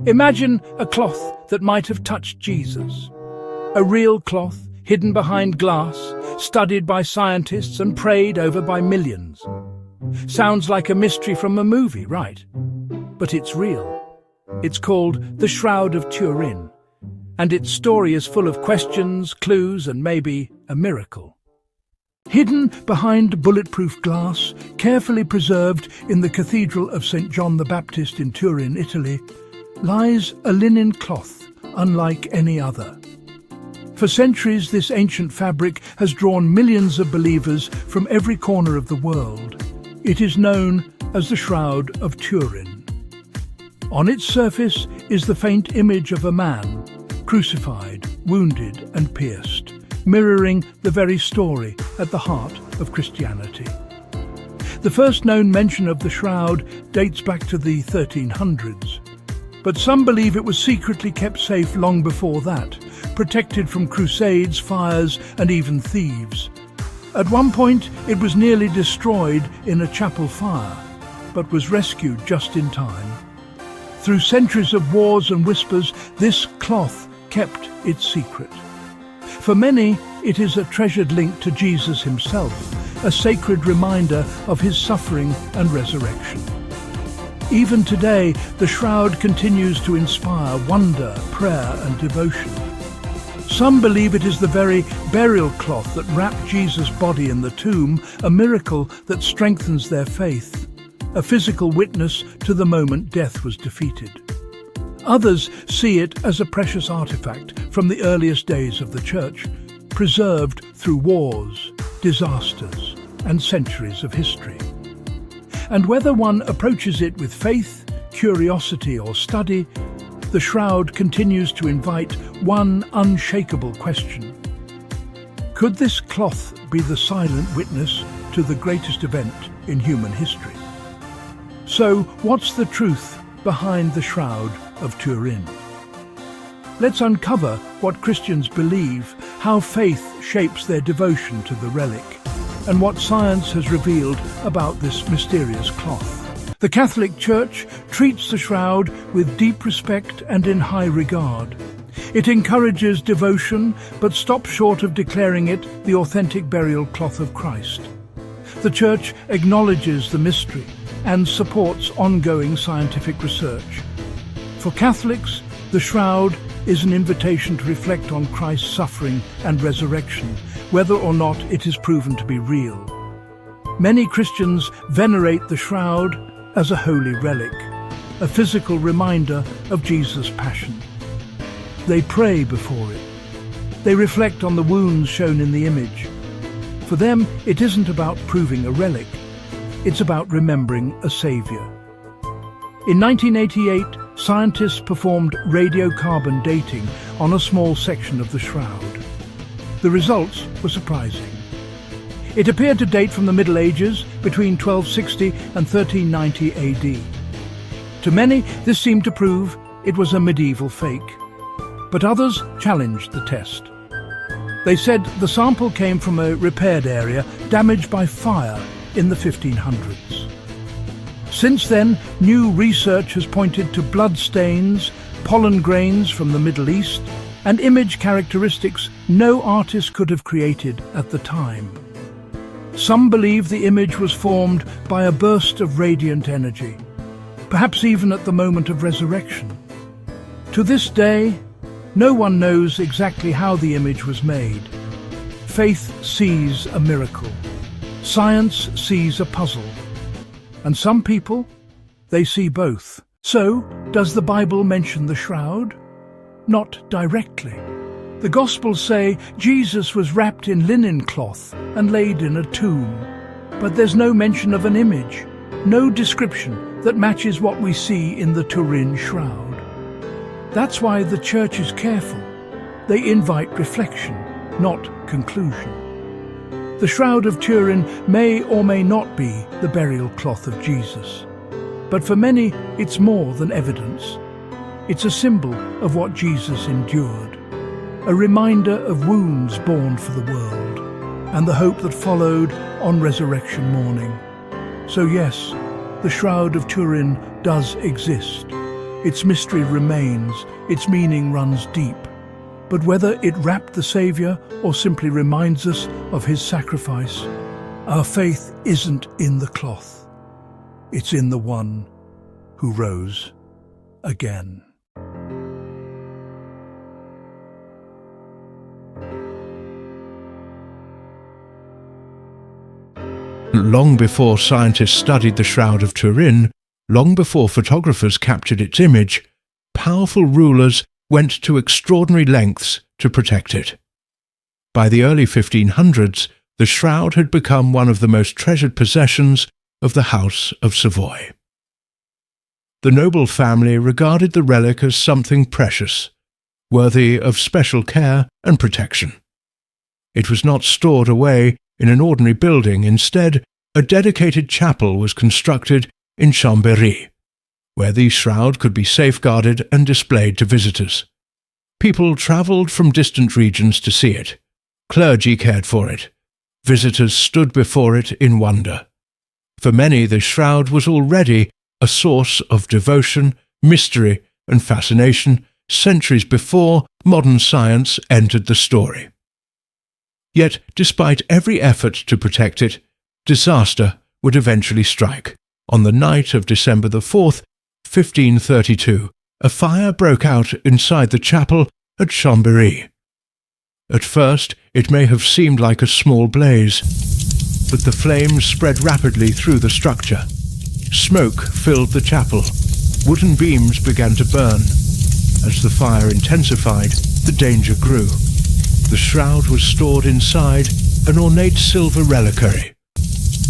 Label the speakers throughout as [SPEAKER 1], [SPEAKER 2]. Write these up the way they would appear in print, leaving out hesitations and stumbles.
[SPEAKER 1] Imagine a cloth that might have touched Jesus. A real cloth, hidden behind glass, studied by scientists and prayed over by millions. Sounds like a mystery from a movie, right? But it's real. It's called the Shroud of Turin, and its story is full of questions, clues, and maybe a miracle. Hidden behind bulletproof glass, carefully preserved in the Cathedral of St. John the Baptist in Turin, Italy, lies a linen cloth unlike any other. For centuries, this ancient fabric has drawn millions of believers from every corner of the world. It is known as the Shroud of Turin. On its surface is the faint image of a man, crucified, wounded and pierced, mirroring the very story at the heart of Christianity. The first known mention of the shroud dates back to the 1300s, but some believe it was secretly kept safe long before that, protected from crusades, fires and even thieves. At one point it was nearly destroyed in a chapel fire, but was rescued just in time. Through centuries of wars and whispers, this cloth kept its secret. For many, it is a treasured link to Jesus himself, a sacred reminder of his suffering and resurrection. Even today, the shroud continues to inspire wonder, prayer and devotion. Some believe it is the very burial cloth that wrapped Jesus' body in the tomb, a miracle that strengthens their faith, a physical witness to the moment death was defeated. Others see it as a precious artifact from the earliest days of the Church, preserved through wars, disasters, and centuries of history. And whether one approaches it with faith, curiosity, or study, the shroud continues to invite one unshakable question. Could this cloth be the silent witness to the greatest event in human history? So, what's the truth behind the Shroud of Turin? Let's uncover what Christians believe, how faith shapes their devotion to the relic, and what science has revealed about this mysterious cloth. The Catholic Church treats the shroud with deep respect and in high regard. It encourages devotion, but stops short of declaring it the authentic burial cloth of Christ. The Church acknowledges the mystery and supports ongoing scientific research. For Catholics, the shroud is an invitation to reflect on Christ's suffering and resurrection, whether or not it is proven to be real. Many Christians venerate the shroud as a holy relic, a physical reminder of Jesus' passion. They pray before it. They reflect on the wounds shown in the image. For them, it isn't about proving a relic. It's about remembering a savior. In 1988, scientists performed radiocarbon dating on a small section of the shroud. The results were surprising. It appeared to date from the Middle Ages, between 1260 and 1390 AD. To many, this seemed to prove it was a medieval fake. But others challenged the test. They said the sample came from a repaired area damaged by fire in the 1500s. Since then, new research has pointed to blood stains, pollen grains from the Middle East, and image characteristics no artist could have created at the time. Some believe the image was formed by a burst of radiant energy, perhaps even at the moment of resurrection. To this day, no one knows exactly how the image was made. Faith sees a miracle. Science sees a puzzle. And some people, they see both. So, does the Bible mention the shroud? Not directly. The Gospels say Jesus was wrapped in linen cloth and laid in a tomb. But there's no mention of an image, no description that matches what we see in the Turin shroud. That's why the Church is careful. They invite reflection, not conclusion. The Shroud of Turin may or may not be the burial cloth of Jesus. But for many, it's more than evidence. It's a symbol of what Jesus endured, a reminder of wounds borne for the world, and the hope that followed on resurrection morning. So yes, the Shroud of Turin does exist, its mystery remains, its meaning runs deep. But whether it wrapped the Saviour or simply reminds us of his sacrifice, our faith isn't in the cloth. It's in the one who rose again.
[SPEAKER 2] Long before scientists studied the Shroud of Turin, long before photographers captured its image, powerful rulers went to extraordinary lengths to protect it. By the early 1500s, the shroud had become one of the most treasured possessions of the House of Savoy. The noble family regarded the relic as something precious, worthy of special care and protection. It was not stored away in an ordinary building. Instead, a dedicated chapel was constructed in Chambéry, where the shroud could be safeguarded and displayed to visitors. People travelled from distant regions to see it. Clergy cared for it. Visitors stood before it in wonder. For many, the shroud was already a source of devotion, mystery, and fascination centuries before modern science entered the story. Yet, despite every effort to protect it, disaster would eventually strike. On the night of December the 4th, 1532, a fire broke out inside the chapel at Chambéry. At first, it may have seemed like a small blaze, but the flames spread rapidly through the structure. Smoke filled the chapel. Wooden beams began to burn. As the fire intensified, the danger grew. The shroud was stored inside an ornate silver reliquary,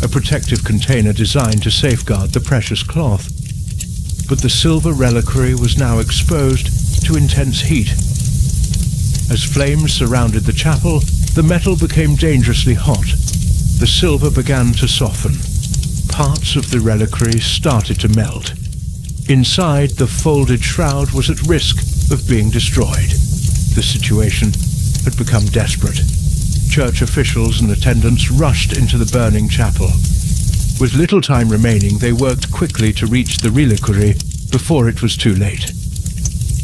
[SPEAKER 2] a protective container designed to safeguard the precious cloth. But the silver reliquary was now exposed to intense heat. As flames surrounded the chapel, the metal became dangerously hot. The silver began to soften. Parts of the reliquary started to melt. Inside, the folded shroud was at risk of being destroyed. The situation had become desperate. Church officials and attendants rushed into the burning chapel. With little time remaining, they worked quickly to reach the reliquary before it was too late.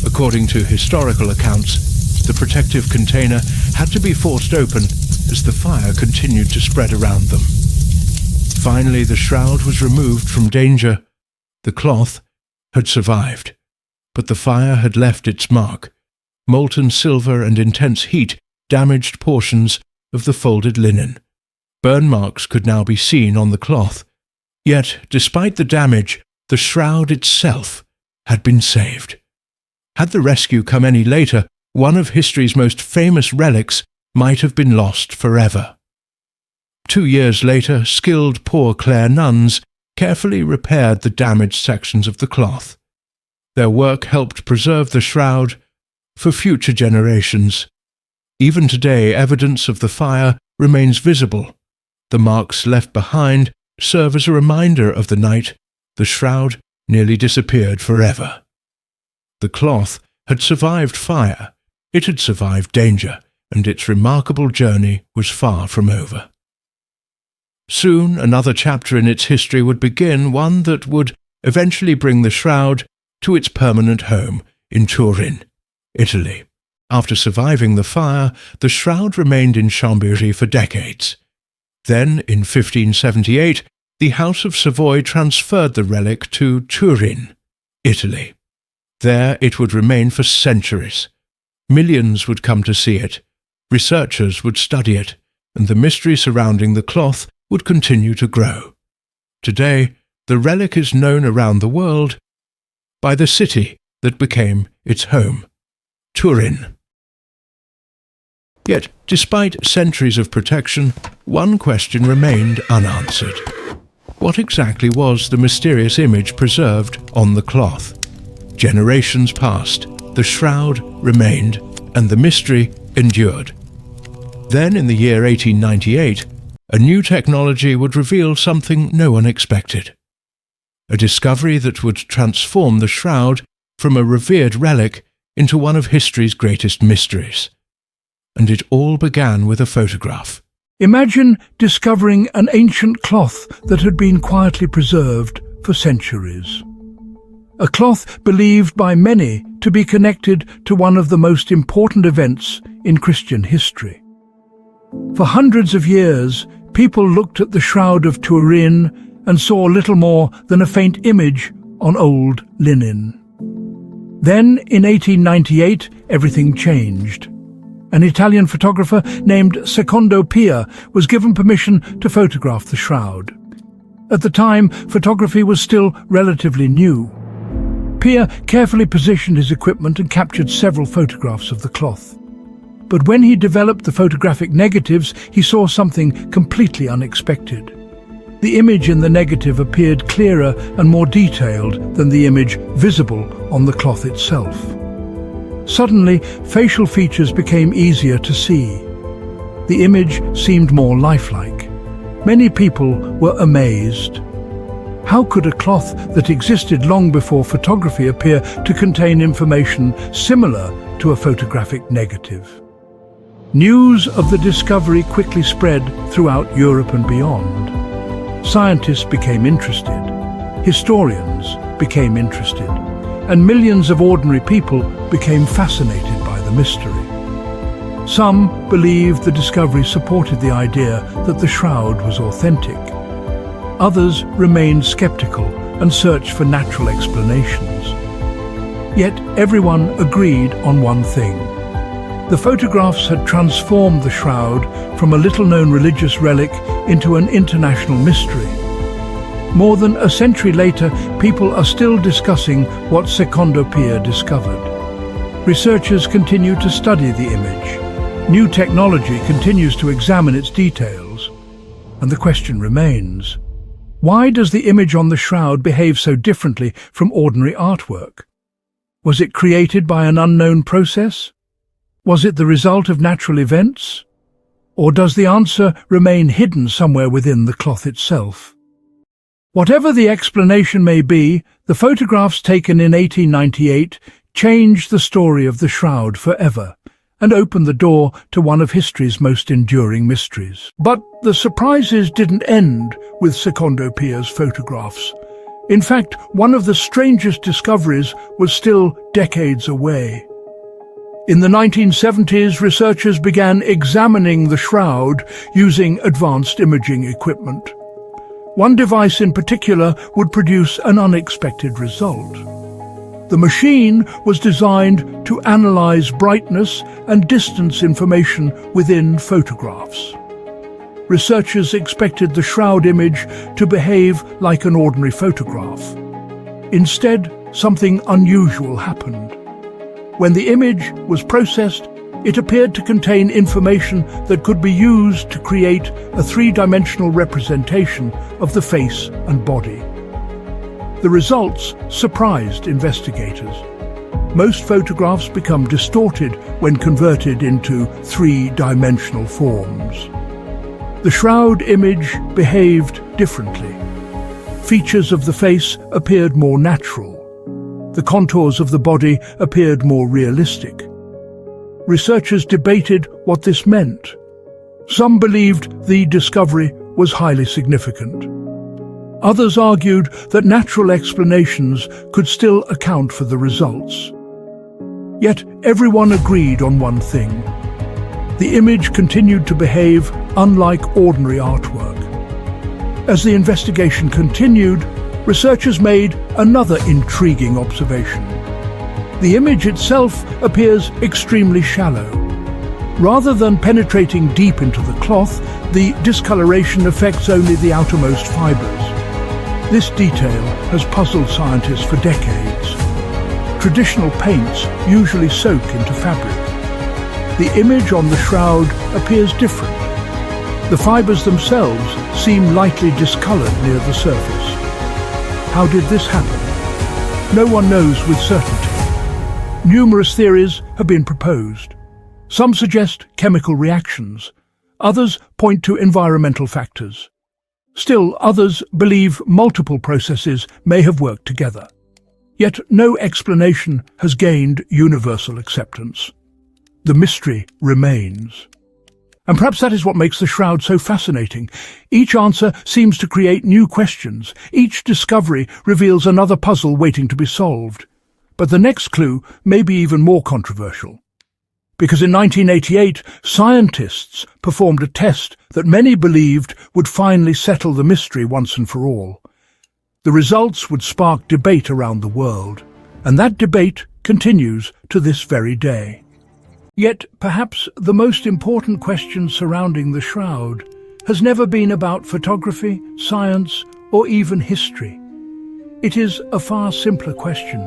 [SPEAKER 2] According to historical accounts, the protective container had to be forced open as the fire continued to spread around them. Finally, the shroud was removed from danger. The cloth had survived, but the fire had left its mark. Molten silver and intense heat damaged portions of the folded linen. Burn marks could now be seen on the cloth. Yet, despite the damage, the shroud itself had been saved. Had the rescue come any later, one of history's most famous relics might have been lost forever. 2 years later, skilled Poor Clare nuns carefully repaired the damaged sections of the cloth. Their work helped preserve the shroud for future generations. Even today, evidence of the fire remains visible. The marks left behind serve as a reminder of the night the shroud nearly disappeared forever. The cloth had survived fire, it had survived danger, and its remarkable journey was far from over. Soon another chapter in its history would begin, one that would eventually bring the shroud to its permanent home in Turin, Italy. After surviving the fire, the shroud remained in Chambéry for decades. Then, in 1578, the House of Savoy transferred the relic to Turin, Italy. There it would remain for centuries. Millions would come to see it, researchers would study it, and the mystery surrounding the cloth would continue to grow. Today, the relic is known around the world by the city that became its home, Turin. Yet, despite centuries of protection, one question remained unanswered. What exactly was the mysterious image preserved on the cloth? Generations passed, the shroud remained, and the mystery endured. Then, in the year 1898, a new technology would reveal something no one expected. A discovery that would transform the shroud from a revered relic into one of history's greatest mysteries. And it all began with a photograph.
[SPEAKER 1] Imagine discovering an ancient cloth that had been quietly preserved for centuries. a cloth believed by many to be connected to one of the most important events in Christian history. For hundreds of years, people looked at the Shroud of Turin and saw little more than a faint image on old linen. Then, in 1898, everything changed. An Italian photographer named Secondo Pia was given permission to photograph the shroud. At the time, photography was still relatively new. Pia carefully positioned his equipment and captured several photographs of the cloth. But when he developed the photographic negatives, he saw something completely unexpected. The image in the negative appeared clearer and more detailed than the image visible on the cloth itself. Suddenly, facial features became easier to see. The image seemed more lifelike. Many people were amazed. How could a cloth that existed long before photography appear to contain information similar to a photographic negative? News of the discovery quickly spread throughout Europe and beyond. Scientists became interested, historians became interested, and millions of ordinary people became fascinated by the mystery. Some believed the discovery supported the idea that the shroud was authentic. Others remained skeptical and searched for natural explanations. Yet everyone agreed on one thing. The photographs had transformed the shroud from a little-known religious relic into an international mystery. More than a century later, people are still discussing what Secondo Pia discovered. Researchers continue to study the image. New technology continues to examine its details. And the question remains, why does the image on the shroud behave so differently from ordinary artwork? Was it created by an unknown process? Was it the result of natural events? Or does the answer remain hidden somewhere within the cloth itself? Whatever the explanation may be, the photographs taken in 1898 changed the story of the shroud forever and opened the door to one of history's most enduring mysteries. But the surprises didn't end with Secondo Pia's photographs. In fact, one of the strangest discoveries was still decades away. In the 1970s, researchers began examining the shroud using advanced imaging equipment. One device in particular would produce an unexpected result. The machine was designed to analyze brightness and distance information within photographs. Researchers expected the shroud image to behave like an ordinary photograph. Instead, something unusual happened. When the image was processed, it appeared to contain information that could be used to create a three-dimensional representation of the face and body. The results surprised investigators. Most photographs become distorted when converted into three-dimensional forms. The shroud image behaved differently. Features of the face appeared more natural. The contours of the body appeared more realistic. Researchers debated what this meant. Some believed the discovery was highly significant. Others argued that natural explanations could still account for the results. Yet everyone agreed on one thing. The image continued to behave unlike ordinary artwork. As the investigation continued, researchers made another intriguing observation. The image itself appears extremely shallow. Rather than penetrating deep into the cloth, the discoloration affects only the outermost fibers. This detail has puzzled scientists for decades. Traditional paints usually soak into fabric. The image on the shroud appears different. The fibers themselves seem lightly discolored near the surface. How did this happen? No one knows with certainty. Numerous theories have been proposed. Some suggest chemical reactions. Others point to environmental factors. Still, others believe multiple processes may have worked together. Yet no explanation has gained universal acceptance. The mystery remains. And perhaps that is what makes the Shroud so fascinating. Each answer seems to create new questions. Each discovery reveals another puzzle waiting to be solved. But the next clue may be even more controversial. Because in 1988, scientists performed a test that many believed would finally settle the mystery once and for all. The results would spark debate around the world, and that debate continues to this very day. Yet, perhaps the most important question surrounding the Shroud has never been about photography, science, or even history. It is a far simpler question.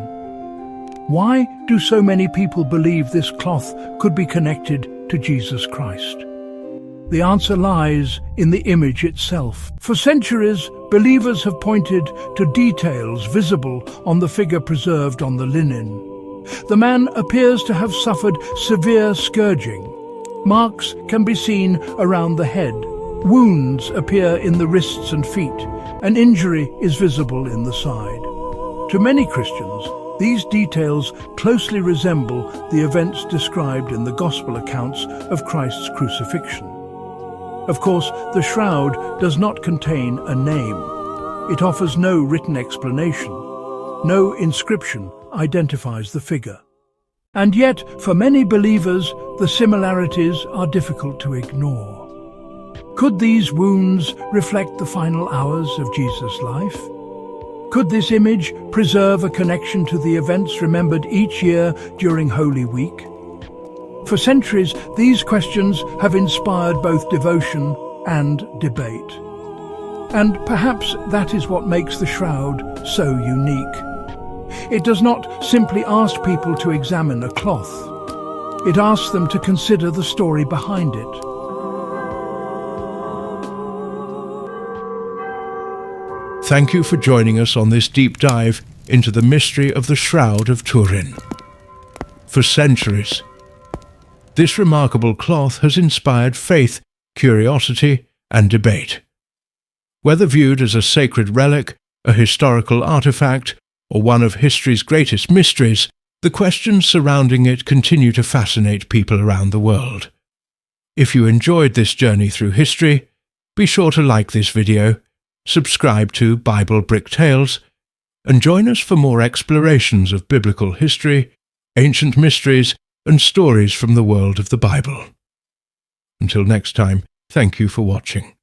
[SPEAKER 1] Why do so many people believe this cloth could be connected to Jesus Christ? The answer lies in the image itself. For centuries, believers have pointed to details visible on the figure preserved on the linen. The man appears to have suffered severe scourging. Marks can be seen around the head. Wounds appear in the wrists and feet. An injury is visible in the side. To many Christians, these details closely resemble the events described in the Gospel accounts of Christ's crucifixion. Of course, the Shroud does not contain a name. It offers no written explanation. No inscription identifies the figure. And yet, for many believers, the similarities are difficult to ignore. Could these wounds reflect the final hours of Jesus' life? Could this image preserve a connection to the events remembered each year during Holy Week? For centuries, these questions have inspired both devotion and debate. And perhaps that is what makes the Shroud so unique. It does not simply ask people to examine a cloth. It asks them to consider the story behind it.
[SPEAKER 2] Thank you for joining us on this deep dive into the mystery of the Shroud of Turin. For centuries, this remarkable cloth has inspired faith, curiosity, and debate. Whether viewed as a sacred relic, a historical artifact, or one of history's greatest mysteries, the questions surrounding it continue to fascinate people around the world. If you enjoyed this journey through history, be sure to like this video, subscribe to Bible Brick Tales, and join us for more explorations of biblical history, ancient mysteries, and stories from the world of the Bible. Until next time, thank you for watching.